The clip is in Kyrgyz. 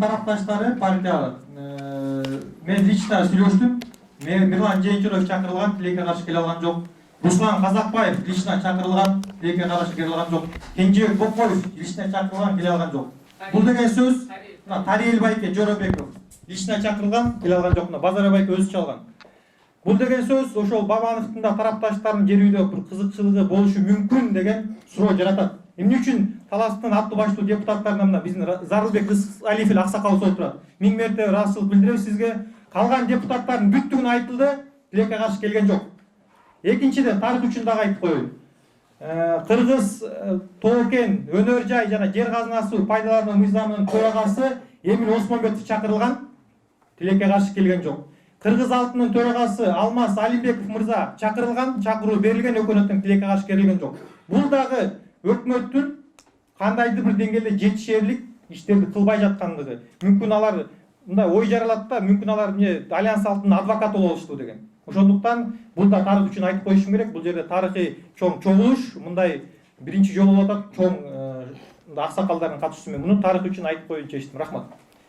тарапташтары партиялар. Мен лично сүйлөштүм. Мирлан Жээнчироев чакырылган, тилекке каршы келе алган жок. Руслан Казакбаев лично чакырылган, тилекке каршы келе алган жок. Кенжебек Бокоев лично чакырылган, келе алган жок. Бул деген сөз Тариел Байке Жоробеков лично чакырылган, келе алган жок. Базар Байке өзү чалган. Бул деген сөз ошол Бабановдун да тарапташтарынын жер үйдө бир кызыкчылыгы болушу мүмкүн деген суроо жаратат. Эмне үчүн Таластын аттуу баштуу депутаттарына мына биздин Зарылбек Алиев эле аксакал болуп турат. Миң мерте ыраазычылык билдиребиз сизге. Калган депутаттардын бүттүгүн айтылды, тилекке каршы келген жок. Экинчиден тарых үчүн дагы айтып коеюн. Кыргыз Тоокен өнөр жай жана жер казынасы пайдалануу мыйзамынын төрагасы Эмин Осмонбетов чакырылган, тилекке каршы келген жок. Кыргыз алтынын төрагасы Алмаз Алимбеков мырза чакырылган, чакыруу берилген, өкмөттүн тилекке каршы келген жок. Бул дагы өкмөттүн кандайдыр бир деңгээлде жетишерлик иштерди кылбай жаткандыгы. Мүмкүн алар мындай ой жаралат да, мүмкүн алар Альянс алтынын адвокаты болушту деген. Ошондуктан бул да тарых үчүн айтып коюшум керек. Бул жерде тарыхый чоң чогулуш, мындай биринчи жолу болуп атат, чоң аксакалдардын катышуусу менен. Муну тарых үчүн айтып коюнчу чечтим. Рахмат.